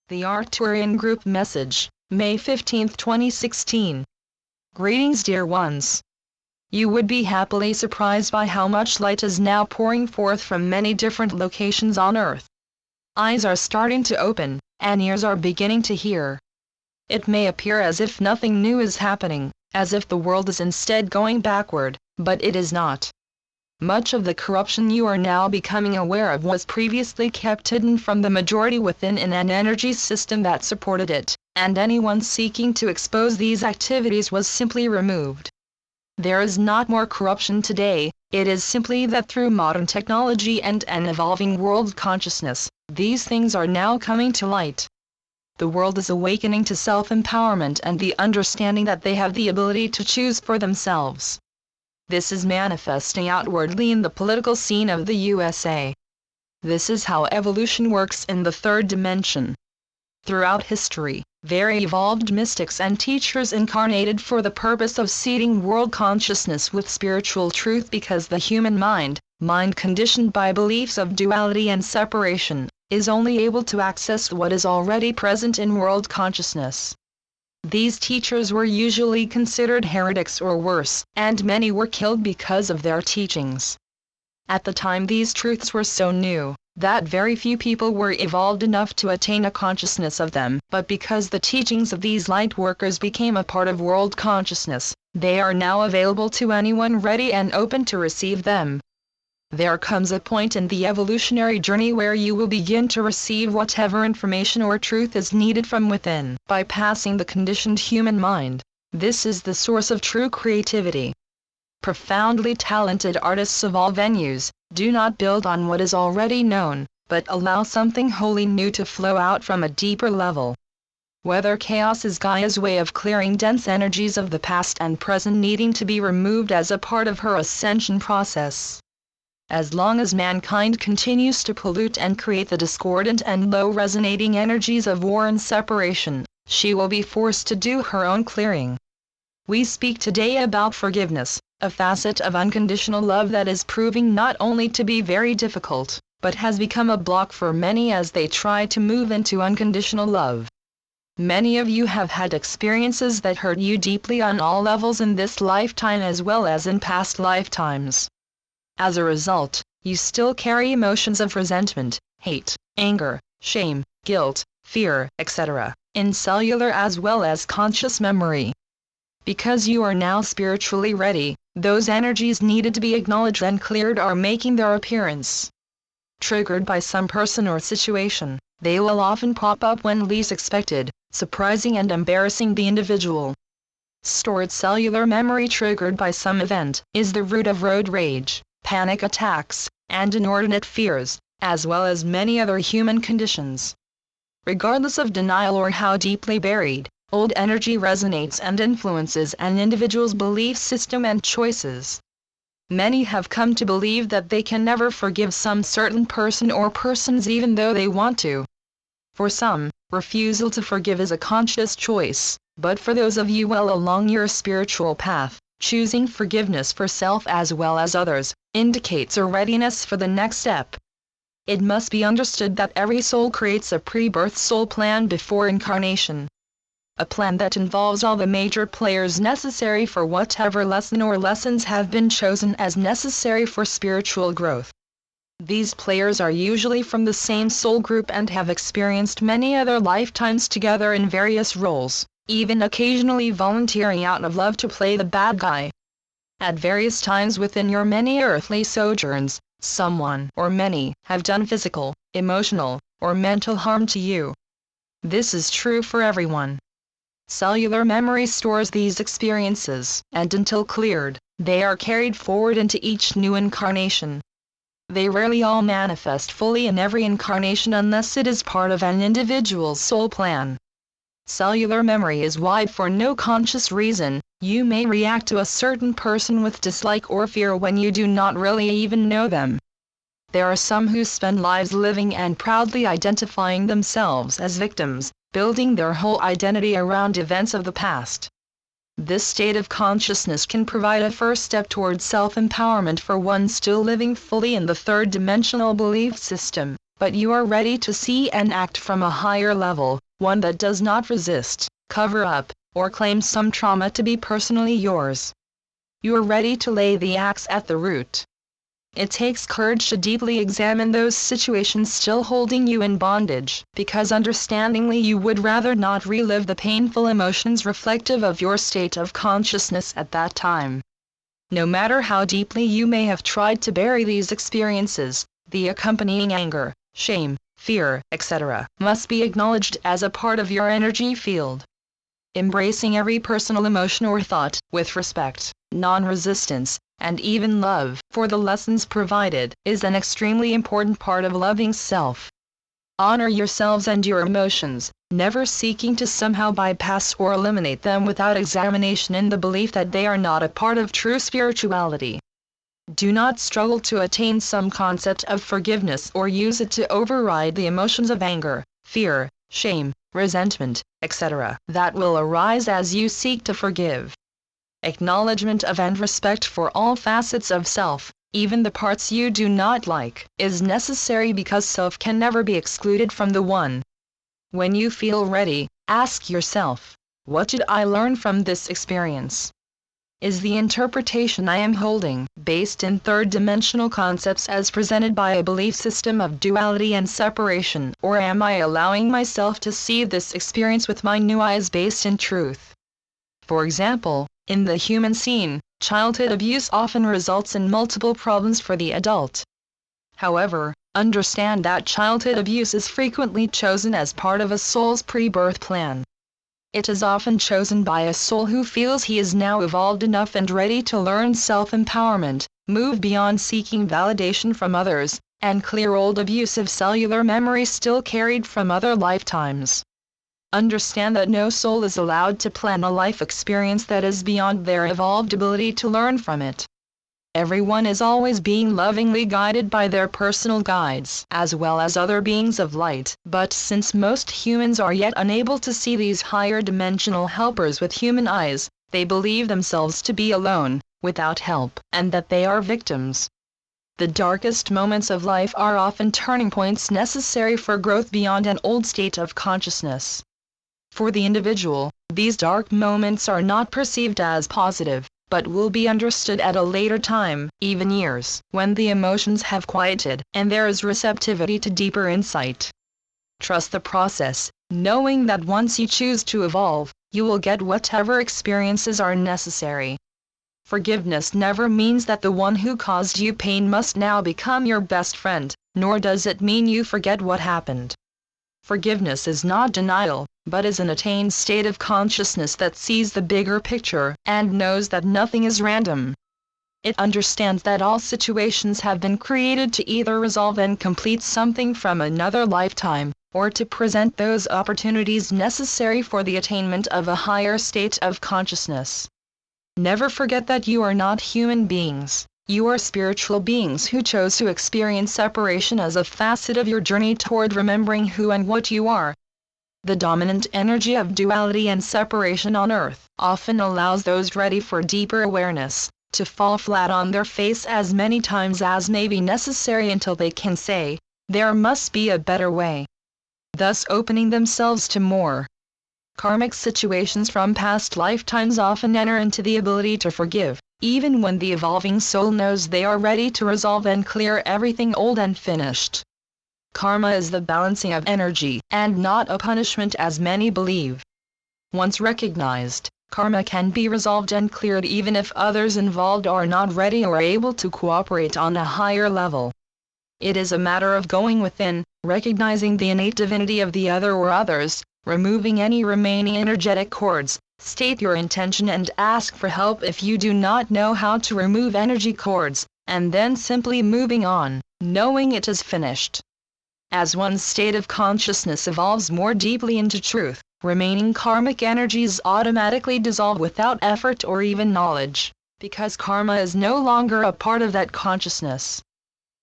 The Arcturian Group Message, May 15, 2016. Greetings, dear ones. You would be happily surprised by how much light is now pouring forth from many different locations on Earth. Eyes are starting to open, and ears are beginning to hear. It may appear as if nothing new is happening, as if the world is instead going backward, but it is not. Much of the corruption you are now becoming aware of was previously kept hidden from the majority within an energy system that supported it, and anyone seeking to expose these activities was simply removed. There is not more corruption today, it is simply that through modern technology and an evolving world consciousness, these things are now coming to light. The world is awakening to self-empowerment and the understanding that they have the ability to choose for themselves. This is manifesting outwardly in the political scene of the USA. This is how evolution works in the third dimension. Throughout history, very evolved mystics and teachers incarnated for the purpose of seeding world consciousness with spiritual truth, because the human mind conditioned by beliefs of duality and separation, is only able to access what is already present in world consciousness. These teachers were usually considered heretics or worse, and many were killed because of their teachings. At the time, these truths were so new that very few people were evolved enough to attain a consciousness of them, but because the teachings of these light workers became a part of world consciousness, they are now available to anyone ready and open to receive them. There comes a point in the evolutionary journey where you will begin to receive whatever information or truth is needed from within, bypassing the conditioned human mind. This is the source of true creativity. Profoundly talented artists of all venues do not build on what is already known, but allow something wholly new to flow out from a deeper level. Whether chaos is Gaia's way of clearing dense energies of the past and present needing to be removed as a part of her ascension process. As long as mankind continues to pollute and create the discordant and low-resonating energies of war and separation, she will be forced to do her own clearing. We speak today about forgiveness, a facet of unconditional love that is proving not only to be very difficult, but has become a block for many as they try to move into unconditional love. Many of you have had experiences that hurt you deeply on all levels in this lifetime as well as in past lifetimes. As a result, you still carry emotions of resentment, hate, anger, shame, guilt, fear, etc., in cellular as well as conscious memory. Because you are now spiritually ready, those energies needed to be acknowledged and cleared are making their appearance. Triggered by some person or situation, they will often pop up when least expected, surprising and embarrassing the individual. Stored cellular memory triggered by some event is the root of road rage, panic attacks, and inordinate fears, as well as many other human conditions. Regardless of denial or how deeply buried, old energy resonates and influences an individual's belief system and choices. Many have come to believe that they can never forgive some certain person or persons even though they want to. For some, refusal to forgive is a conscious choice, but for those of you well along your spiritual path, choosing forgiveness for self as well as others indicates a readiness for the next step. It must be understood that every soul creates a pre-birth soul plan before incarnation. A plan that involves all the major players necessary for whatever lesson or lessons have been chosen as necessary for spiritual growth. These players are usually from the same soul group and have experienced many other lifetimes together in various roles, even occasionally volunteering out of love to play the bad guy. At various times within your many earthly sojourns, someone or many have done physical, emotional, or mental harm to you. This is true for everyone. Cellular memory stores these experiences, and until cleared, they are carried forward into each new incarnation. They rarely all manifest fully in every incarnation unless it is part of an individual's soul plan. Cellular memory is wide for no conscious reason. You may react to a certain person with dislike or fear when you do not really even know them. There are some who spend lives living and proudly identifying themselves as victims, building their whole identity around events of the past. This state of consciousness can provide a first step towards self-empowerment for one still living fully in the third-dimensional belief system, but you are ready to see and act from a higher level, one that does not resist, cover up, or claim some trauma to be personally yours. You are ready to lay the axe at the root. It takes courage to deeply examine those situations still holding you in bondage, because understandingly you would rather not relive the painful emotions reflective of your state of consciousness at that time. No matter how deeply you may have tried to bury these experiences, the accompanying anger, shame, fear, etc., must be acknowledged as a part of your energy field. Embracing every personal emotion or thought, with respect, non-resistance, and even love for the lessons provided, is an extremely important part of loving self. Honor yourselves and your emotions, never seeking to somehow bypass or eliminate them without examination in the belief that they are not a part of true spirituality. Do not struggle to attain some concept of forgiveness or use it to override the emotions of anger, fear, shame, resentment, etc. that will arise as you seek to forgive. Acknowledgement of and respect for all facets of self, even the parts you do not like, is necessary because self can never be excluded from the one. When you feel ready, ask yourself, what did I learn from this experience? Is the interpretation I am holding based in third-dimensional concepts as presented by a belief system of duality and separation, or am I allowing myself to see this experience with my new eyes based in truth? For example, in the human scene, childhood abuse often results in multiple problems for the adult. However, understand that childhood abuse is frequently chosen as part of a soul's pre-birth plan. It is often chosen by a soul who feels he is now evolved enough and ready to learn self-empowerment, move beyond seeking validation from others, and clear old abusive cellular memories still carried from other lifetimes. Understand that no soul is allowed to plan a life experience that is beyond their evolved ability to learn from it. Everyone is always being lovingly guided by their personal guides as well as other beings of light, but since most humans are yet unable to see these higher dimensional helpers with human eyes, they believe themselves to be alone, without help, and that they are victims. The darkest moments of life are often turning points necessary for growth beyond an old state of consciousness. For the individual, these dark moments are not perceived as positive, but will be understood at a later time, even years, when the emotions have quieted, and there is receptivity to deeper insight. Trust the process, knowing that once you choose to evolve, you will get whatever experiences are necessary. Forgiveness never means that the one who caused you pain must now become your best friend, nor does it mean you forget what happened. Forgiveness is not denial, but is an attained state of consciousness that sees the bigger picture and knows that nothing is random. It understands that all situations have been created to either resolve and complete something from another lifetime, or to present those opportunities necessary for the attainment of a higher state of consciousness. Never forget that you are not human beings. You are spiritual beings who chose to experience separation as a facet of your journey toward remembering who and what you are. The dominant energy of duality and separation on Earth often allows those ready for deeper awareness to fall flat on their face as many times as may be necessary until they can say, "There must be a better way," thus opening themselves to more. Karmic situations from past lifetimes often enter into the ability to forgive, even when the evolving soul knows they are ready to resolve and clear everything old and finished. Karma is the balancing of energy, and not a punishment as many believe. Once recognized, karma can be resolved and cleared even if others involved are not ready or able to cooperate on a higher level. It is a matter of going within, recognizing the innate divinity of the other or others, removing any remaining energetic cords, state your intention and ask for help if you do not know how to remove energy cords, and then simply moving on, knowing it is finished. As one's state of consciousness evolves more deeply into truth, remaining karmic energies automatically dissolve without effort or even knowledge, because karma is no longer a part of that consciousness.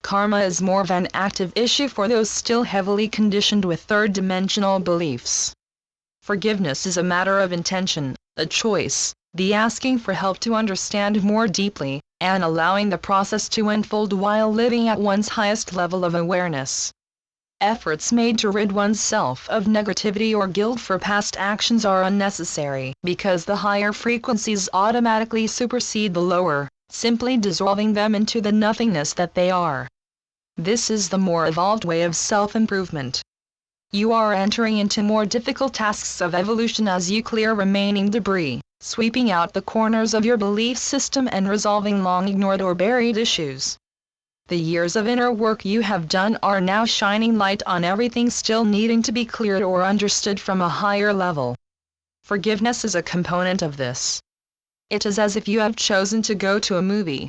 Karma is more of an active issue for those still heavily conditioned with third-dimensional beliefs. Forgiveness is a matter of intention, a choice, the asking for help to understand more deeply, and allowing the process to unfold while living at one's highest level of awareness. Efforts made to rid oneself of negativity or guilt for past actions are unnecessary, because the higher frequencies automatically supersede the lower, simply dissolving them into the nothingness that they are. This is the more evolved way of self-improvement. You are entering into more difficult tasks of evolution as you clear remaining debris, sweeping out the corners of your belief system and resolving long ignored or buried issues. The years of inner work you have done are now shining light on everything still needing to be cleared or understood from a higher level. Forgiveness is a component of this. It is as if you have chosen to go to a movie.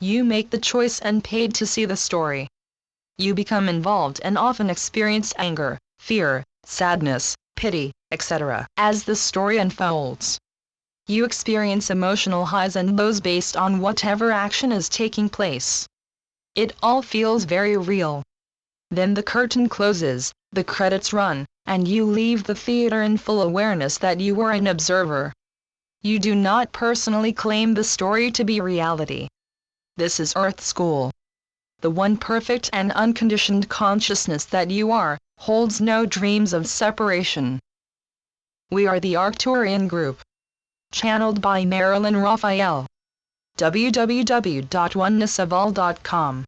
You make the choice and paid to see the story. You become involved and often experience anger, fear, sadness, pity, etc. as the story unfolds. You experience emotional highs and lows based on whatever action is taking place. It all feels very real. Then the curtain closes, the credits run, and you leave the theater in full awareness that you were an observer. You do not personally claim the story to be reality. This is Earth School. The one perfect and unconditioned consciousness that you are, holds no dreams of separation. We are the Arcturian group. Channeled by Marilyn Raphael. www.onenessofall.com